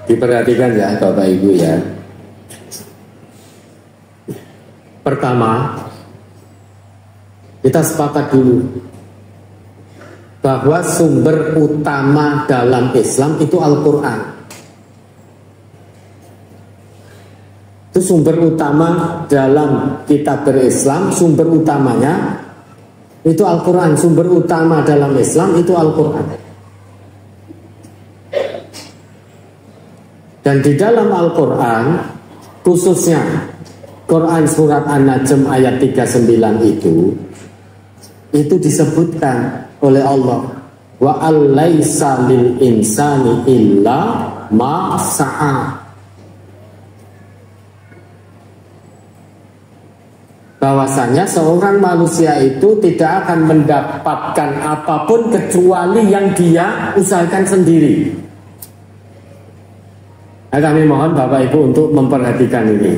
Diperhatikan ya Bapak Ibu ya. Pertama, kita sepakat dulu bahwa sumber utama dalam Islam itu Al-Quran. Itu sumber utama dalam kita berislam, sumber utamanya itu Al-Quran. Sumber utama dalam Islam itu Al-Quran. Dan di dalam Al-Quran, khususnya Quran surat An-Najm ayat 39 itu disebutkan oleh Allah, wa allaisa lil insani illa ma sa'a. Bahwasanya seorang manusia itu tidak akan mendapatkan apapun kecuali yang dia usahakan sendiri. Nah, kami mohon Bapak Ibu untuk memperhatikan ini.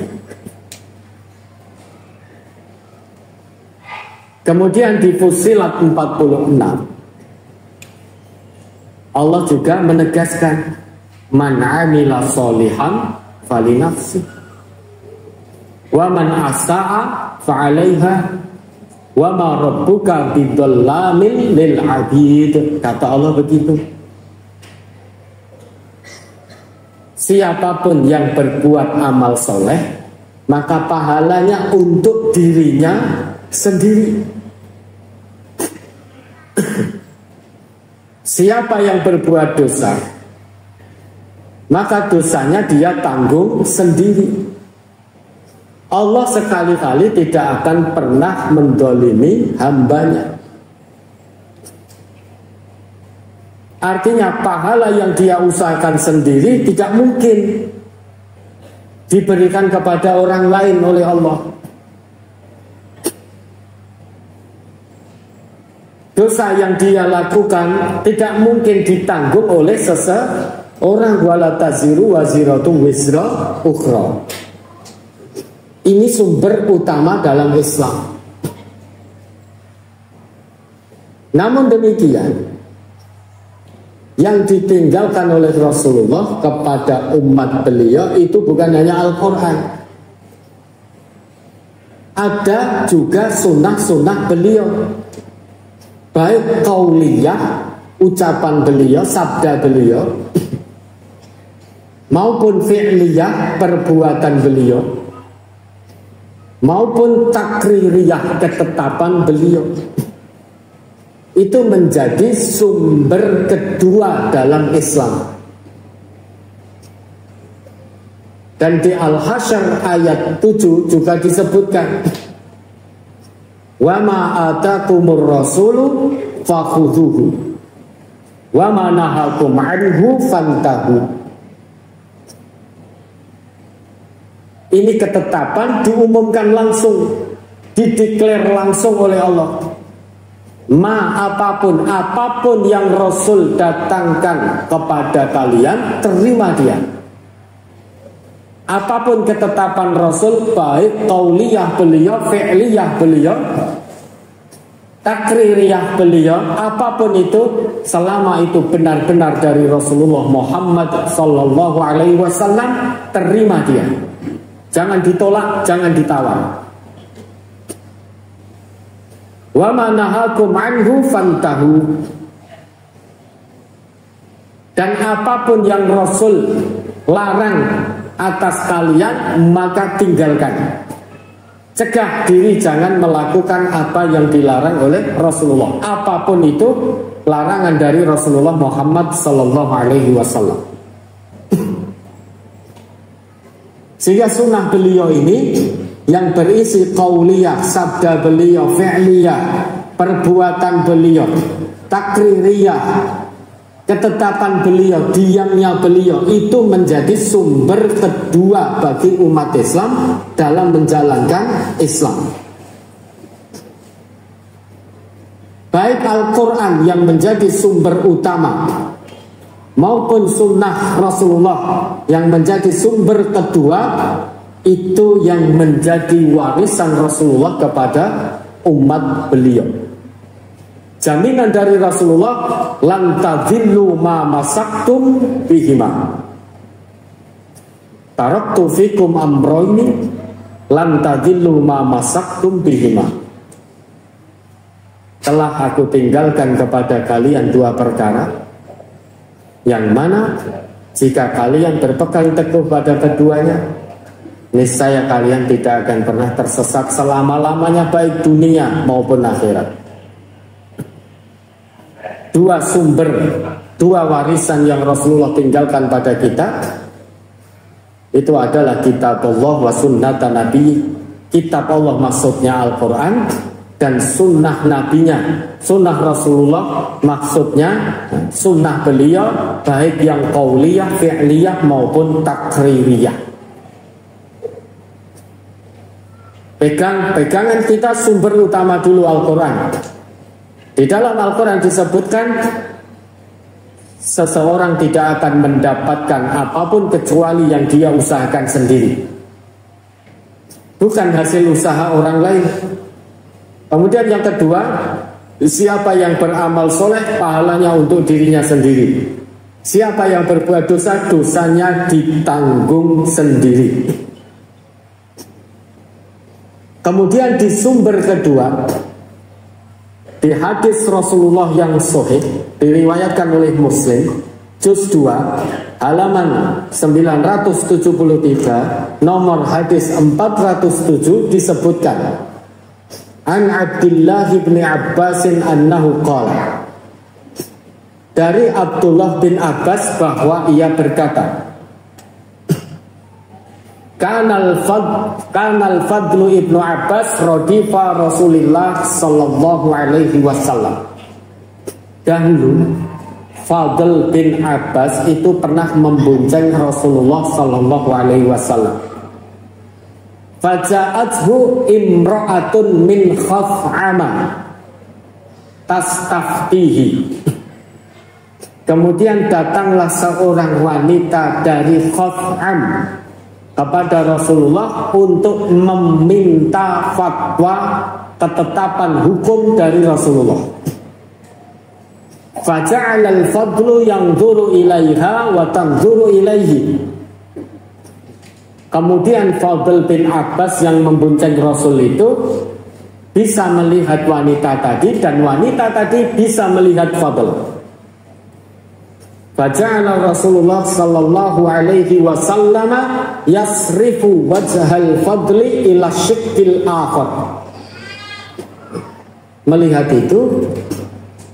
Kemudian di Fussilat 46 Allah juga menegaskan, man amila sholihan falinafsi wa man asa'a fa'alaiha wa ma rabbuka bidzallamin lil abid. Kata Allah begitu. Siapapun yang berbuat amal soleh, maka pahalanya untuk dirinya sendiri. Siapa yang berbuat dosa, maka dosanya dia tanggung sendiri. Allah sekali-kali tidak akan pernah mendolimi hambanya. Artinya pahala yang dia usahakan sendiri tidak mungkin diberikan kepada orang lain oleh Allah. Dosa yang dia lakukan tidak mungkin ditanggung oleh seseorang. Wala taziru waziratun wizra ukhra. Ini sumber utama dalam Islam. Namun demikian, yang ditinggalkan oleh Rasulullah kepada umat beliau itu bukan hanya Al-Quran. Ada juga sunnah-sunnah beliau, baik qauliyah, ucapan beliau, sabda beliau, maupun fi'liyah, perbuatan beliau, maupun takririyah, ketetapan beliau. Itu menjadi sumber kedua dalam Islam. Dan di Al-Hasyr ayat 7 juga disebutkan, wa ma atakumur rasulu fakhudhuhu wa ma nahakum anhu fantahu. Ini ketetapan diumumkan langsung, dideklar langsung oleh Allah. Apapun yang Rasul datangkan kepada kalian, terima dia. Apapun ketetapan Rasul, baik qauliyah beliau, fi'liyah beliau, takririyah beliau, apapun itu, selama itu benar-benar dari Rasulullah Muhammad sallallahu alaihi wasallam, terima dia. Jangan ditolak, jangan ditawar. Wa ma nahakum anhu fantahu. Dan apapun yang Rasul larang atas kalian, maka tinggalkan. Cegah diri jangan melakukan apa yang dilarang oleh Rasulullah. Apapun itu larangan dari Rasulullah Muhammad sallallahu alaihi wasallam. Sehingga sunnah beliau ini yang berisi qauliyah, sabda beliau, fi'liyah, perbuatan beliau, takririyah, ketetapan beliau, diamnya beliau, itu menjadi sumber kedua bagi umat Islam dalam menjalankan Islam. Baik Al-Quran yang menjadi sumber utama maupun sunnah Rasulullah yang menjadi sumber kedua, itu yang menjadi warisan Rasulullah kepada umat beliau. Jaminan dari Rasulullah, lan tadhillu ma masaktum bihima. taraktu fikum amroini lan tadillu ma masaktum bihima. Telah aku tinggalkan kepada kalian dua perkara, yang mana jika kalian berpegang teguh pada keduanya, niscaya kalian tidak akan pernah tersesat selama-lamanya, baik dunia maupun akhirat. Dua sumber, dua warisan yang Rasulullah tinggalkan pada kita itu adalah kitab Allah wa sunnata Nabi. Kitab Allah maksudnya Al-Quran, dan sunnah nabinya, sunnah Rasulullah maksudnya sunnah beliau, baik yang qauliyah, fi'liyah maupun takririyah. Pegangan kita sumber utama dulu Al-Quran. Di dalam Al-Quran disebutkan seseorang tidak akan mendapatkan apapun kecuali yang dia usahakan sendiri, bukan hasil usaha orang lain. Kemudian yang kedua, siapa yang beramal soleh, pahalanya untuk dirinya sendiri. Siapa yang berbuat dosa, dosanya ditanggung sendiri. Kemudian di sumber kedua, di hadis Rasulullah yang sahih diriwayatkan oleh Muslim, juz 2 halaman 973, nomor hadis 407 disebutkan, an Abdullah bin Abbasin annahu qala, dari Abdullah bin Abbas bahwa ia berkata, Kanal Fadlu ibnu Abbas rodifa Rasulillah sallallahu alaihi wasallam. Dahulu Fadl bin Abbas itu pernah membonceng Rasulullah sallallahu alaihi wasallam. Faja'athu imra'atun min Khaf'ama tastaftihi. Kemudian datanglah seorang wanita dari Khaf'am kepada Rasulullah untuk meminta fatwa ketetapan hukum dari Rasulullah. Faja'ala al-fadlu yanzuru ilaiha wa tanzuru ilaihi. Kemudian Fadl bin Abbas yang membonceng Rasul itu bisa melihat wanita tadi, dan wanita tadi bisa melihat Fadl. Faja'ala Rasulullah sallallahu alaihi wasallam yasrifu wajhal fadli ila syikkil akhar. Melihat itu,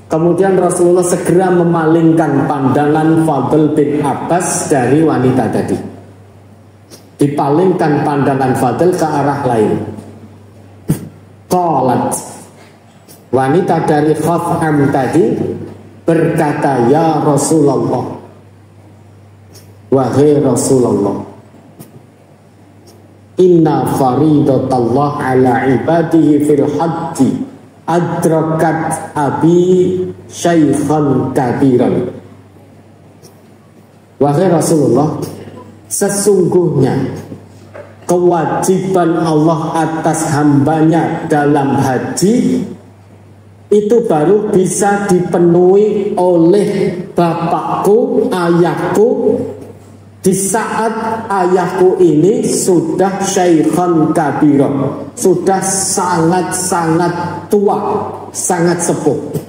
kemudian Rasulullah segera memalingkan pandangan Fadl bin Abbas dari wanita tadi. Dipalingkan pandangan Fadl ke arah lain. Qalat, wanita dari Khaf'am tadi berkata, ya Rasulullah, wahai Rasulullah, inna faridatallah ala ibadihi fil haji adrakat abi syaikhan kabiran. Wahai Rasulullah, sesungguhnya kewajiban Allah atas hambanya dalam haji itu baru bisa dipenuhi oleh bapakku, ayahku, di saat ayahku ini sudah syaikhan kabira, sudah sangat-sangat tua, sangat sepuh.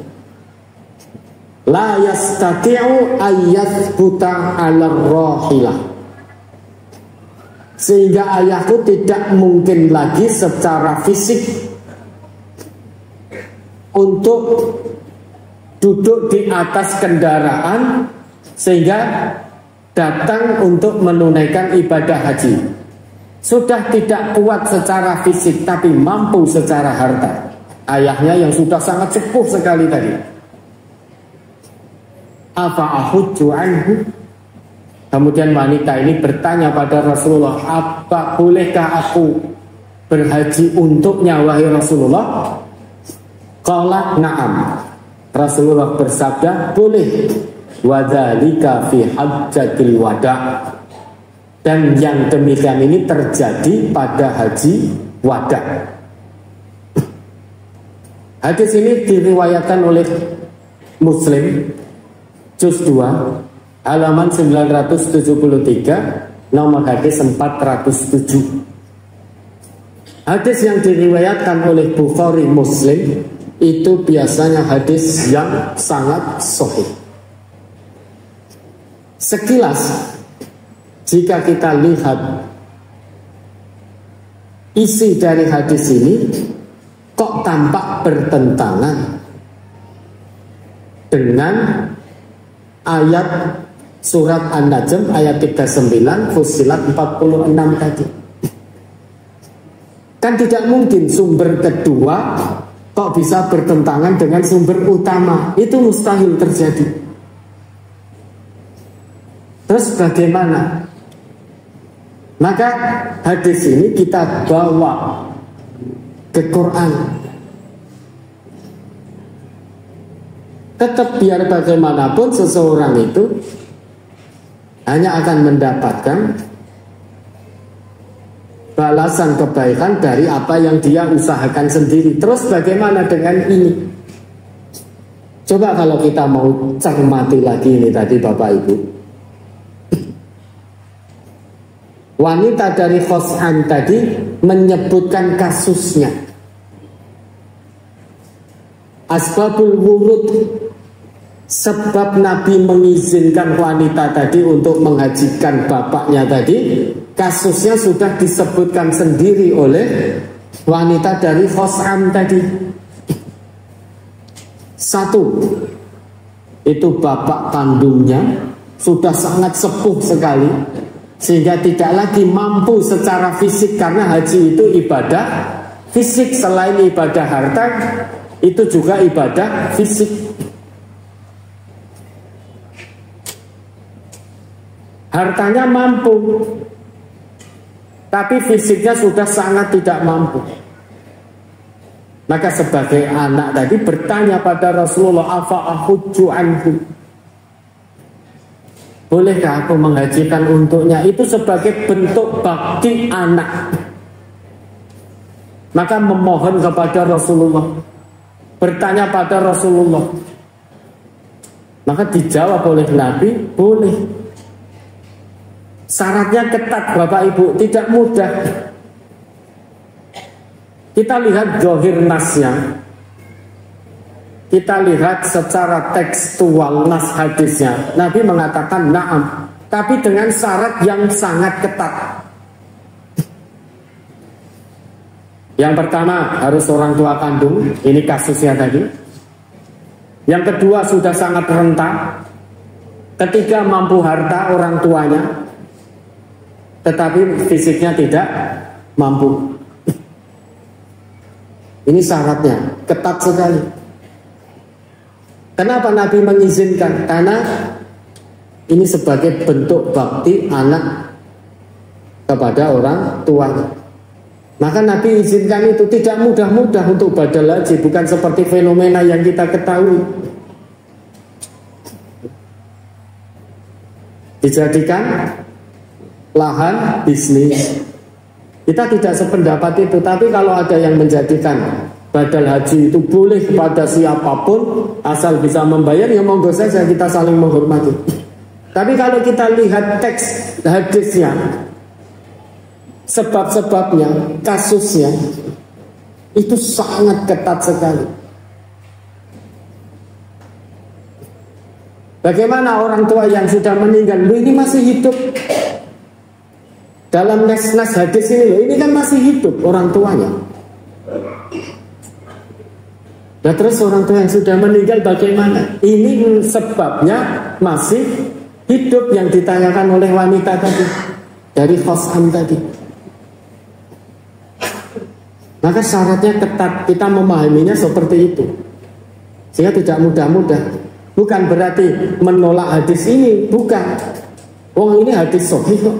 La yastati'u ayyathbuta 'ala rahilah. Sehingga ayahku tidak mungkin lagi secara fisik untuk duduk di atas kendaraan sehingga datang untuk menunaikan ibadah haji. Sudah tidak kuat secara fisik tapi mampu secara harta. Ayahnya yang sudah sangat sepuh sekali tadi. Afa ahujju anhu? Kemudian wanita ini bertanya pada Rasulullah, apa bolehkah aku berhaji untuknya wahai Rasulullah? Qala na'am. Rasulullah bersabda, boleh. Wadzalika fi hajjatil wada'. Dan yang demikian ini terjadi pada haji wada'. Hadis ini diriwayatkan oleh Muslim juz 2 halaman 973, nomor hadis 407. Hadis yang diriwayatkan oleh Bukhari Muslim itu biasanya hadis yang sangat sahih. Sekilas jika kita lihat isi dari hadis ini kok tampak bertentangan dengan ayat surat An-Najm ayat 39, Fussilat 46 tadi. Kan tidak mungkin sumber kedua kok bisa bertentangan dengan sumber utama. Itu mustahil terjadi. Terus bagaimana? Maka hadis ini kita bawa ke Quran. Tetap biar bagaimanapun seseorang itu hanya akan mendapatkan balasan kebaikan dari apa yang dia usahakan sendiri. Terus bagaimana dengan ini? Coba kalau kita mau cermati lagi ini tadi Bapak Ibu. Wanita dari Khos'an tadi menyebutkan kasusnya. Asbabul wurud, sebab Nabi mengizinkan wanita tadi untuk menghajikan bapaknya tadi, kasusnya sudah disebutkan sendiri oleh wanita dari Khos'an tadi. Satu, itu bapak kandungnya sudah sangat sepuh sekali, sehingga tidak lagi mampu secara fisik, karena haji itu ibadah fisik. Selain ibadah harta, itu juga ibadah fisik. Hartanya mampu, tapi fisiknya sudah sangat tidak mampu. Maka sebagai anak tadi bertanya pada Rasulullah, afa ahujju anhu, bolehkah aku menghajikan untuknya? Itu sebagai bentuk bakti anak. Maka memohon kepada Rasulullah, bertanya pada Rasulullah. Maka dijawab oleh Nabi, boleh. Syaratnya ketat Bapak Ibu, tidak mudah. Kita lihat zahir nasnya, kita lihat secara tekstual nas hadisnya. Nabi mengatakan na'am, tapi dengan syarat yang sangat ketat. Yang pertama harus orang tua kandung, ini kasusnya tadi. Yang kedua sudah sangat renta. Ketiga mampu harta orang tuanya, tetapi fisiknya tidak mampu. Ini syaratnya ketat sekali. Kenapa Nabi mengizinkan? Karena ini sebagai bentuk bakti anak kepada orang tuanya. Maka Nabi izinkan itu. Tidak mudah-mudah untuk badal haji, bukan seperti fenomena yang kita ketahui. Dijadikan lahan bisnis. Kita tidak sependapat itu. Tapi kalau ada yang menjadikan badal haji itu boleh kepada siapapun asal bisa membayar, ya monggo saja, kita saling menghormati. Tapi kalau kita lihat teks hadisnya, sebab-sebabnya, kasusnya, itu sangat ketat sekali. Bagaimana orang tua yang sudah meninggal, ini masih hidup? Dalam nas hadis ini loh, ini kan masih hidup orang tuanya. Nah terus orang tua yang sudah meninggal bagaimana? Ini sebabnya masih hidup yang ditanyakan oleh wanita tadi, dari Khos'an tadi. Maka syaratnya ketat, kita memahaminya seperti itu, sehingga tidak mudah-mudah. Bukan berarti menolak hadis ini, bukan. Wong ini hadis sahih kok.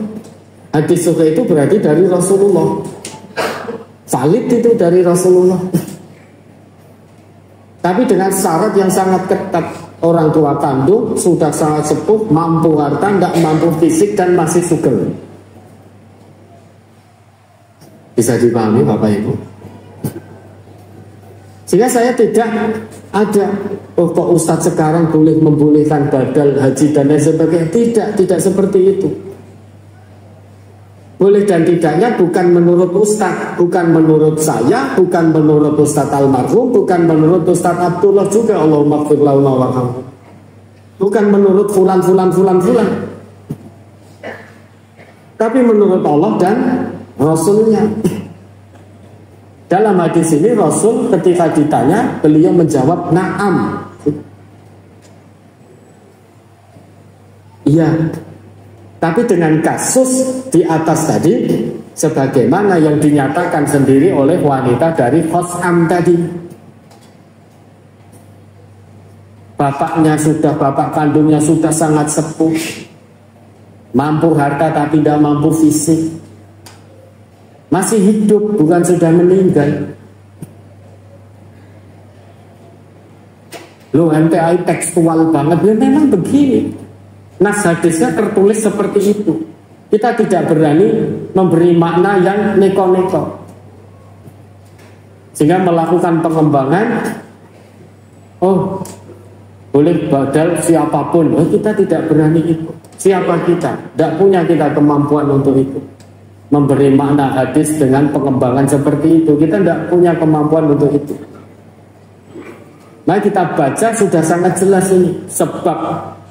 Hadis sahih itu berarti dari Rasulullah, valid itu dari Rasulullah. Tapi dengan syarat yang sangat ketat. Orang tua kandung sudah sangat sepuh, mampu harta, tidak mampu fisik, dan masih sugeng. Bisa dipahami Bapak Ibu? Sehingga saya tidak ada, oh kok Ustadz sekarang bolehkan badal haji dan lain sebagainya. Tidak seperti itu. Boleh dan tidaknya bukan menurut Ustadz, bukan menurut saya, bukan menurut Ustadz almarhum, bukan menurut Ustadz Abdullah juga, Allahumma ighfir lahu warhamhu. Bukan menurut fulan. Tapi menurut Allah dan Rasulnya. Dalam hadis ini Rasul ketika ditanya, beliau menjawab na'am. Iya. Tapi dengan kasus di atas tadi, sebagaimana yang dinyatakan sendiri oleh wanita dari Khos'am tadi. Bapak kandungnya sudah sangat sepuh, mampu harta tapi tidak mampu fisik, masih hidup bukan sudah meninggal. Loh, MTI tekstual banget, ya memang begini. Nas hadisnya tertulis seperti itu. Kita tidak berani memberi makna yang neko-neko, sehingga melakukan pengembangan. Oh, boleh badal siapapun. Oh, kita tidak berani itu. Siapa kita? Tidak punya kita kemampuan untuk itu. Memberi makna hadis dengan pengembangan seperti itu, kita tidak punya kemampuan untuk itu. Nah, kita baca sudah sangat jelas ini. Sebab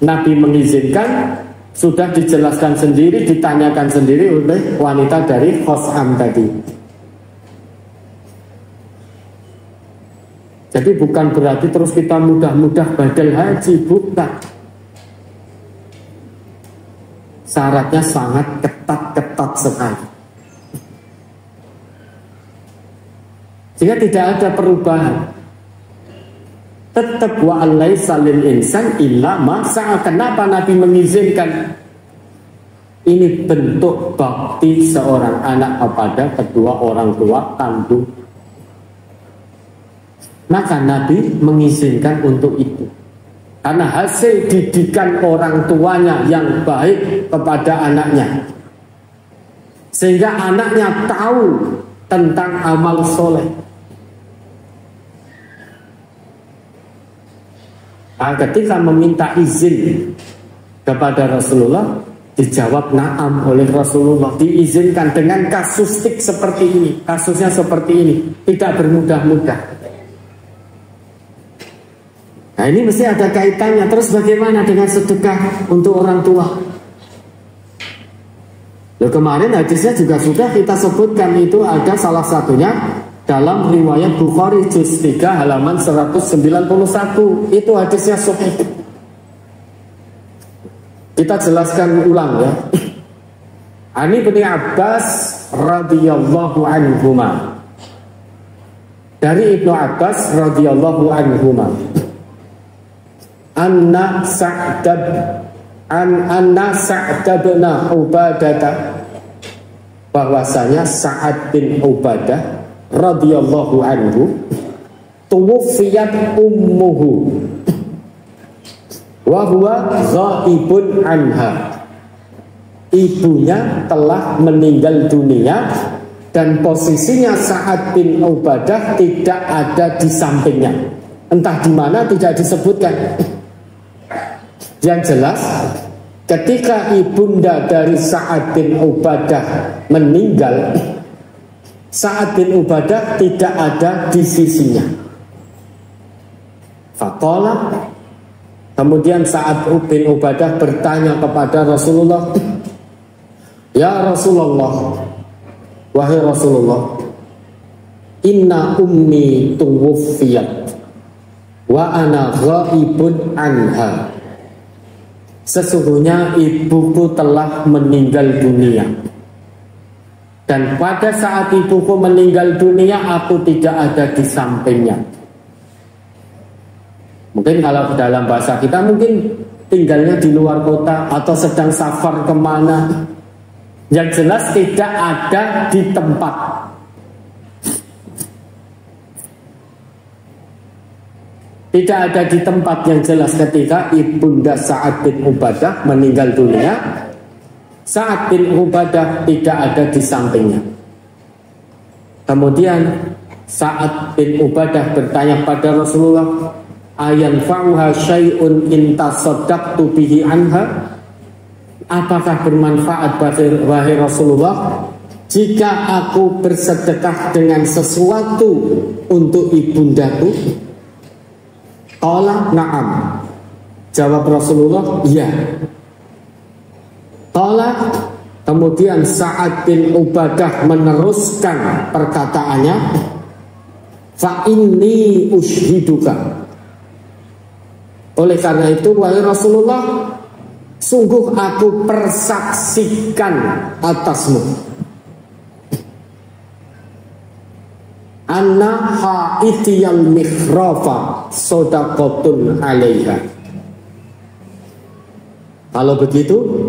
Nabi mengizinkan, sudah dijelaskan sendiri, ditanyakan sendiri oleh wanita dari Khos'am tadi. Jadi bukan berarti terus kita mudah-mudah badal haji, bukan. Syaratnya sangat ketat sekali. Sehingga tidak ada perubahan. Tetap wa alaisa lil insan illa ma sa'a. Kenapa Nabi mengizinkan? Ini bentuk bakti seorang anak kepada kedua orang tua kandung. Maka Nabi mengizinkan untuk itu. Karena hasil didikan orang tuanya yang baik kepada anaknya, sehingga anaknya tahu tentang amal soleh. Nah, ketika meminta izin kepada Rasulullah, dijawab na'am oleh Rasulullah. Diizinkan dengan kasustik seperti ini. Kasusnya seperti ini, tidak bermudah-mudah. Nah, ini mesti ada kaitannya. Terus bagaimana dengan sedekah untuk orang tua? Loh, kemarin hadisnya juga sudah kita sebutkan, itu ada salah satunya dalam riwayat Bukhari juz 3 halaman 191. Itu hadisnya sahih. Kita jelaskan ulang ya. Ani bin Abbas radhiyallahu anhuma. Dari Ibnu Abbas radhiyallahu anhuma. Anna Sa'd bin Ubadah, bahwasanya Sa'ad bin Ubadah radhiyallahu anhu tuwfiyat ummuhu wa huwa ghaibun anha. Ibunya telah meninggal dunia dan posisinya Sa'ad bin Ubadah tidak ada di sampingnya. Entah di mana tidak disebutkan. Yang jelas, ketika ibunda dari Sa'ad bin Ubadah meninggal, Sa'ad bin Ubadah tidak ada di sisinya. Faqala, kemudian Sa'ad bin Ubadah bertanya kepada Rasulullah, ya Rasulullah, wahai Rasulullah, inna ummi tuwuffiyat wa ana ghaibun anha. Sesungguhnya ibuku telah meninggal dunia, dan pada saat ibuku meninggal dunia aku tidak ada di sampingnya. Mungkin kalau dalam bahasa kita mungkin tinggalnya di luar kota atau sedang safar kemana. Yang jelas tidak ada di tempat. Tidak ada di tempat yang jelas ketika ibunda Sa'ad bin Ubadah meninggal dunia. Sa'ad bin Ubadah tidak ada di sampingnya. Kemudian Sa'ad bin Ubadah bertanya pada Rasulullah, ayan fa'uha syai'un in tasaddaqtu bihi anha. apakah bermanfaat wahai Rasulullah jika aku bersedekah dengan sesuatu untuk ibundaku? Qala na'am. Jawab Rasulullah, iya. Qala, kemudian Sa'ad bin Ubadah meneruskan perkataannya, fa inni ushiduka. Oleh karena itu wahai Rasulullah, sungguh aku persaksikan atasmu anna ha'itiyal mikhrafa sodaqotun alaiha. Kalau begitu,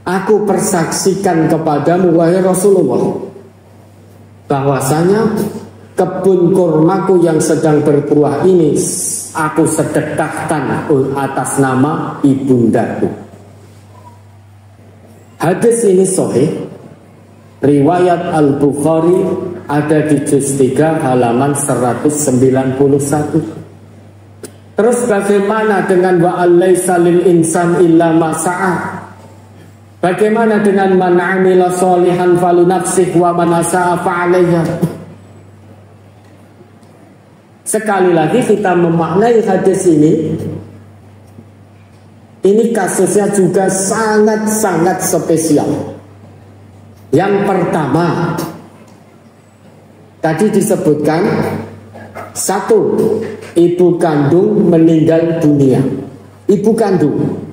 aku persaksikan kepadamu wahai Rasulullah bahwasanya kebun kurmaku yang sedang berbuah ini aku sedekahkan atas nama ibundaku. Hadis ini sahih, riwayat Al-Bukhari, ada di juz 3 halaman 191. Terus bagaimana dengan wa alaysa lil insan illa ma sa'a? Bagaimana dengan man 'amila sholihan falinafsih wa man asa'a fa'alaiha? Sekali lagi kita memaknai hadis ini kasusnya juga sangat-sangat spesial. Yang pertama, tadi disebutkan satu, ibu kandung meninggal dunia. Ibu kandung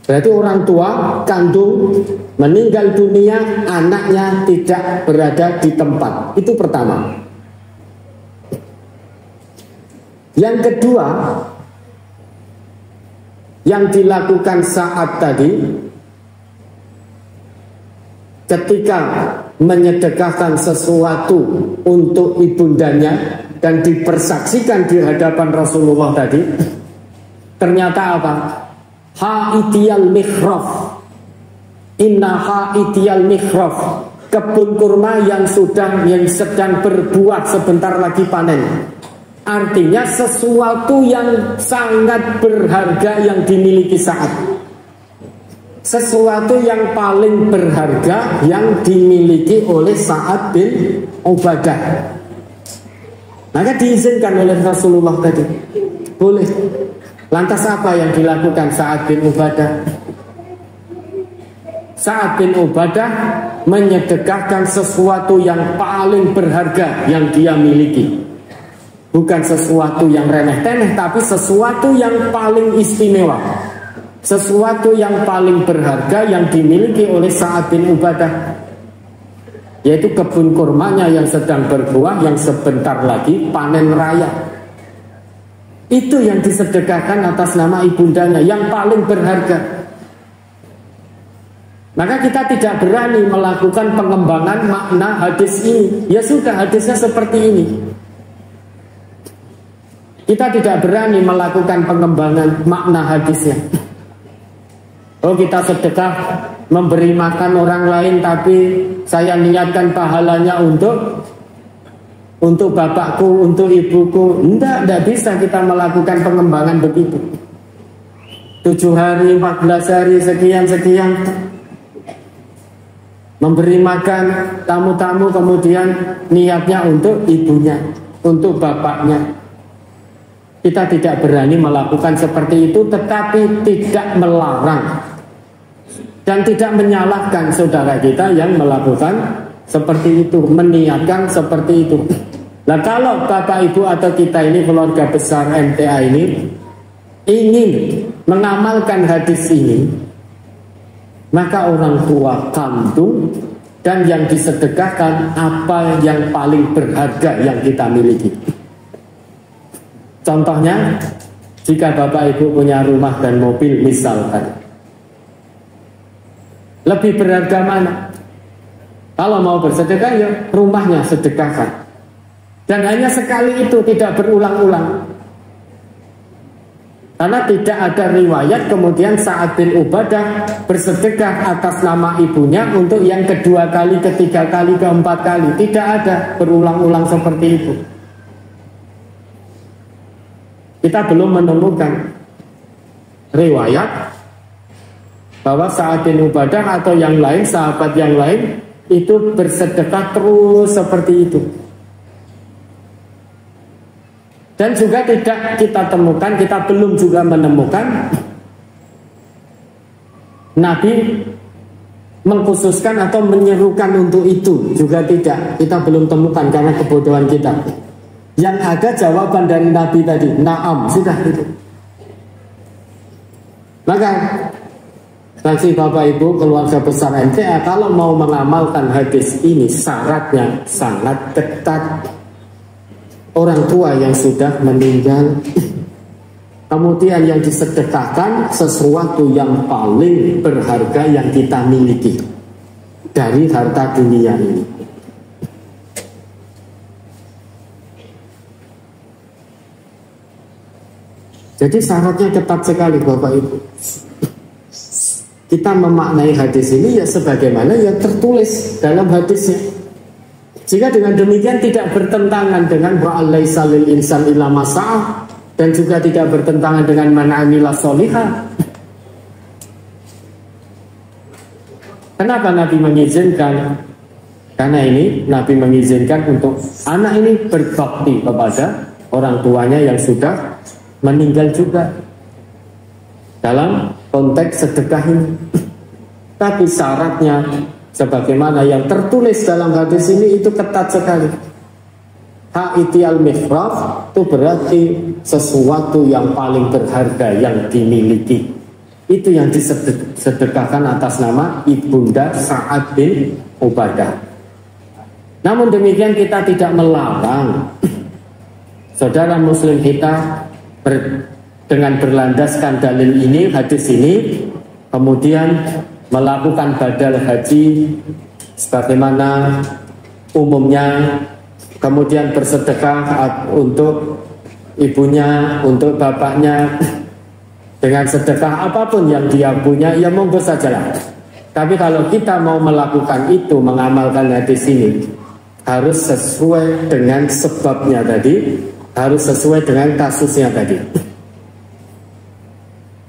berarti orang tua kandung meninggal dunia, anaknya tidak berada di tempat. Itu pertama. Yang kedua, yang dilakukan saat tadi ketika menyedekahkan sesuatu untuk ibundanya dan dipersaksikan di hadapan Rasulullah tadi, ternyata apa? Ha'itiyal mikhraf, inna ha'itiyal mikhraf, kebun kurma yang sedang berbuah sebentar lagi panen. Artinya sesuatu yang sangat berharga yang dimiliki saat, sesuatu yang paling berharga yang dimiliki oleh Sa'ad bin Ubadah. Maka diizinkan oleh Rasulullah tadi, boleh. Lantas apa yang dilakukan Sa'ad bin Ubadah? Sa'ad bin Ubadah menyedekahkan sesuatu yang paling berharga yang dia miliki. Bukan sesuatu yang remeh-temeh, tapi sesuatu yang paling istimewa, sesuatu yang paling berharga yang dimiliki oleh Sa'ad bin Ubadah, yaitu kebun kurmanya yang sedang berbuah, yang sebentar lagi panen raya. Itu yang disedekahkan atas nama ibundanya, yang paling berharga. Maka kita tidak berani melakukan pengembangan makna hadis ini. Ya sudah, hadisnya seperti ini. Kita tidak berani melakukan pengembangan makna hadisnya. Oh, kita sedekah memberi makan orang lain, tapi saya niatkan pahalanya untuk bapakku, untuk ibuku. Tidak bisa kita melakukan pengembangan begitu. 7 hari, 14 hari, sekian memberi makan tamu-tamu, kemudian niatnya untuk ibunya, untuk bapaknya. Kita tidak berani melakukan seperti itu, tetapi tidak melarang dan tidak menyalahkan saudara kita yang melakukan seperti itu, meniatkan seperti itu. Nah, kalau bapak ibu atau kita ini, keluarga besar MTA ini, ingin mengamalkan hadis ini, maka orang tua kandung dan yang disedekahkan apa yang paling berharga yang kita miliki. Contohnya, jika bapak ibu punya rumah dan mobil misalkan, lebih berharga mana? Kalau mau bersedekah, ya rumahnya sedekahkan. Dan hanya sekali itu, tidak berulang-ulang. Karena tidak ada riwayat kemudian Sa'ad bin Ubadah bersedekah atas nama ibunya untuk yang kedua kali, ketiga kali, keempat kali. Tidak ada berulang-ulang seperti itu. Kita belum menemukan. riwayat bahwa Sa'ad bin Ubadah atau yang lain, sahabat yang lain itu bersedekah terus seperti itu. Dan juga tidak kita temukan, kita belum juga menemukan Nabi mengkhususkan atau menyerukan untuk itu, juga tidak. Kita belum temukan karena kebodohan kita. Yang ada jawaban dari Nabi tadi, na'am, sudah itu. Maka bagi Bapak Ibu keluarga besar MTA, kalau mau mengamalkan hadis ini syaratnya sangat ketat. Orang tua yang sudah meninggal, kemudian yang disedekahkan sesuatu yang paling berharga yang kita miliki dari harta dunia ini. Jadi syaratnya ketat sekali Bapak Ibu. Kita memaknai hadis ini ya sebagaimana yang tertulis dalam hadisnya. Jika dengan demikian tidak bertentangan dengan wa'alaisa lil insan illa masa'ah, dan juga tidak bertentangan dengan man amila sholihah. Kenapa Nabi mengizinkan? Karena ini Nabi mengizinkan untuk anak ini berbakti kepada orang tuanya yang sudah meninggal juga dalam konteks sedekah ini. Tapi syaratnya sebagaimana yang tertulis dalam hadis ini itu ketat sekali. Ha'iti al-mifraf itu berarti sesuatu yang paling berharga yang dimiliki. Itu yang disedekahkan atas nama Ibunda Sa'ad bin Ubadah. Namun demikian kita tidak melarang saudara muslim kita dengan berlandaskan dalil ini, hadis ini, kemudian melakukan badal haji sebagaimana umumnya, kemudian bersedekah untuk ibunya, untuk bapaknya, dengan sedekah apapun yang dia punya, ya monggo sajalah. Tapi kalau kita mau melakukan itu, mengamalkan hadis ini, harus sesuai dengan sebabnya tadi, harus sesuai dengan kasusnya tadi.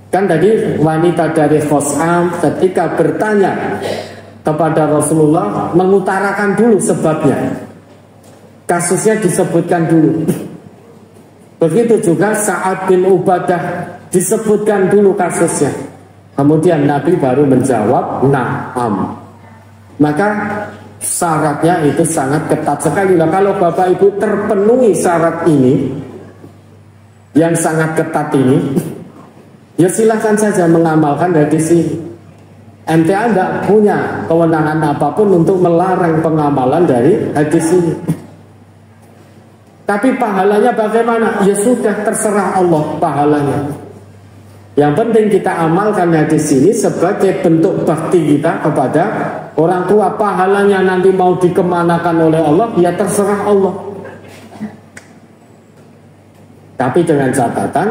Kan tadi wanita dari Khos'am ketika bertanya kepada Rasulullah mengutarakan dulu sebabnya. Kasusnya disebutkan dulu. Begitu juga Sa'ad bin Ubadah disebutkan dulu kasusnya. Kemudian Nabi baru menjawab na'am. Maka syaratnya itu sangat ketat sekali. Nah, kalau Bapak Ibu terpenuhi syarat ini yang sangat ketat ini, ya silahkan saja mengamalkan hadis ini. MTA tidak punya kewenangan apapun untuk melarang pengamalan dari hadis ini. Tapi pahalanya bagaimana? Ya sudah terserah Allah pahalanya. Yang penting kita amalkan hadis ini sebagai bentuk bakti kita kepada orang tua. Pahalanya nanti mau dikemanakan oleh Allah, ya terserah Allah. Tapi dengan catatan,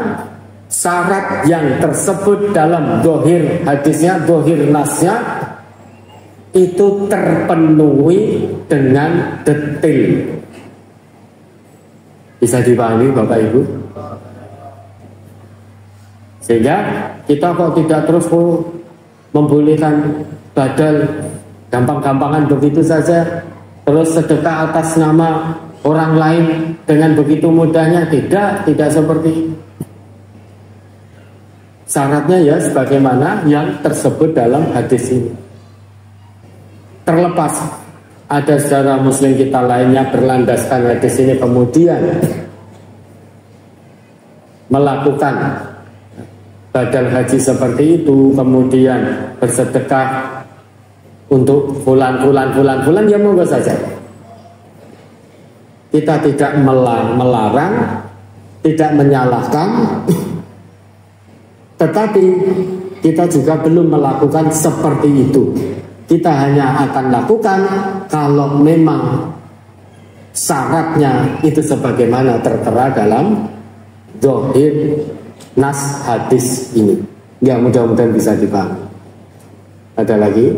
syarat yang tersebut dalam dohir hadisnya, dohir nasnya, itu terpenuhi dengan detail. Bisa dipahami Bapak Ibu? Sehingga kita kok tidak terus membolehkan badal gampang-gampangan begitu saja, terus sedekah atas nama orang lain dengan begitu mudahnya. Tidak seperti itu. Syaratnya ya sebagaimana yang tersebut dalam hadis ini. Terlepas ada saudara muslim kita lainnya berlandaskan hadis ini kemudian melakukan badal haji seperti itu, kemudian bersedekah untuk fulan, ya monggo saja. Kita tidak melarang, tidak menyalahkan, tetapi kita juga belum melakukan seperti itu. Kita hanya akan lakukan kalau memang syaratnya itu sebagaimana tertera dalam dohir nas hadis ini. Ya mudah-mudahan bisa dipahami. Ada lagi?